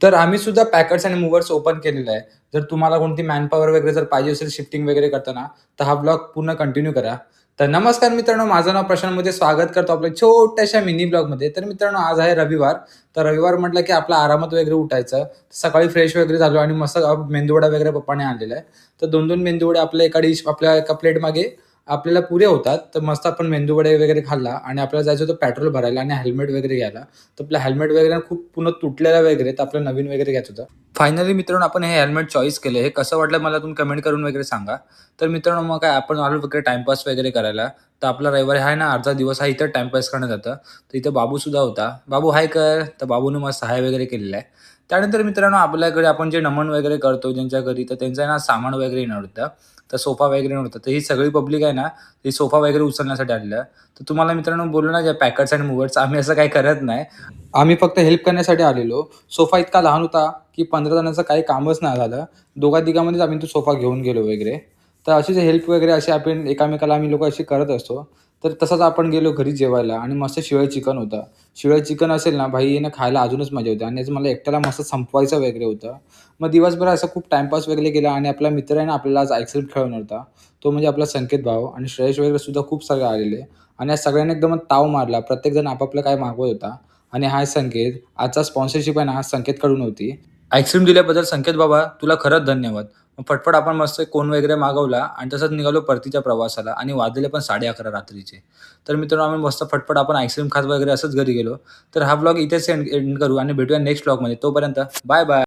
तर आम्ही सुद्धा पॅकर्स आणि मूव्हर्स ओपन केलेलं आहे. जर तुम्हाला कोणती मॅनपॉवर वगैरे जर पाहिजे असेल शिफ्टिंग वगैरे करताना, तर हा ब्लॉग पूर्ण कंटिन्यू करा. तर नमस्कार मित्रांनो, माझं नाव प्रशांत मध्ये स्वागत करतो आपल्या छोट्याशा मिनी ब्लॉगमध्ये. तर मित्रांनो, आज आहे रविवार. तर रविवार म्हटलं की आपलं आरामात वगैरे उठायचं. सकाळी फ्रेश वगैरे झालो आणि मस्त मेंदूवडा वगैरे पप्पाने आणलेला आहे. तर 2-2 मेंदूवडे आपल्या एका डिश आपल्या एका प्लेटमागे आपल्याला पुरे होतात. तर मस्त आपण मेंदूवडे वगैरे खाल्ला आणि आपल्याला जायचं होतं पेट्रोल भरायला आणि हेल्मेट वगैरे घ्यायला. तर आपलं हेल्मेट वगैरे खूप पूर्ण तुटलेलं वगैरे, तर आपलं नवीन वगैरे घ्यायचं होतं. फायनली मित्रांनो, आपण हे हेल्मेट चॉईस केलं. हे कसं वाटलं मला तुम्ही कमेंट करून वगैरे सांगा. तर मित्रांनो, मग काय आपण आलो वगैरे टाईमपास वगैरे करायला. तर आपला रविवारी आहे ना, अर्धा दिवस हा इथं टाईमपास करण्यात जातं. तर इथं बाबूसुद्धा होता. "बाबू हाय कर." तर बाबूनं मस्त हाय वगैरे केलेला आहे. त्यानंतर मित्रांनो, आपल्याकडे आपण जे नमन वगैरे करतो ज्यांच्या घरी, तर त्यांचं आहे ना सामान वगैरे येणार होतं. तर सोफा वगैरे नव्हता. तर ही सगळी पब्लिक आहे ना, ही सोफा वगैरे उचलण्यासाठी आलेलं आहे. तर तुम्हाला मित्रांनो बोललो ना, जे पॅकर्स आणि मूव्हर्स आम्ही असं काही करत नाही. आम्ही फक्त हेल्प करण्यासाठी आलेलो. सोफा इतका लहान होता, की 15 जणांचं काही कामच नाही झालं. दोघा-तिघांमध्येच आम्ही तो सोफा घेऊन गेलो वगैरे. तर अशीच हेल्प वगैरे अशी आपण एकामेकाला आम्ही लोकं अशी करत असतो. तर तसंच आपण गेलो घरी जेवायला आणि मस्त शिळं चिकन होतं. शिळं चिकन असेल ना भाई ना, खायला अजूनच मजा येते आणि याचं मला एकट्याला मस्त संपवायचं वगैरे होतं. मग दिवसभर असं खूप टाईमपास वगैरे केला आणि आपला मित्र आहे ना, आपल्याला आज आईस्क्रीम खेळवणार होता. तो म्हणजे आपला संकेत भाऊ आणि श्रेयश वगैरे सुद्धा खूप सारे आलेले आणि या सगळ्यांनी एकदम ताव मारला. प्रत्येकजण आपापलं काय मागवत होता. आणि हाय संकेत, आजचा स्पॉन्सरशिप आहे ना, हा संकेतकडून होती. आईस्क्रीम दिल्याबद्दल संकेत बाबा तुला खरंच धन्यवाद. मग फटफट आपण मस्त कोन वगैरे मागवला आणि तसंच निघालो परतीच्या प्रवासाला आणि वाजले पण 11:30 रात्रीचे. तर मित्रांनो, आम्ही मस्त फटफट आपण आईस्क्रीम खात वगैरे असंच घरी गेलो. तर हा ब्लॉग इथेच एंड एंड करू आणि भेटूया नेक्स्ट ब्लॉगमध्ये. तोपर्यंत बाय बाय.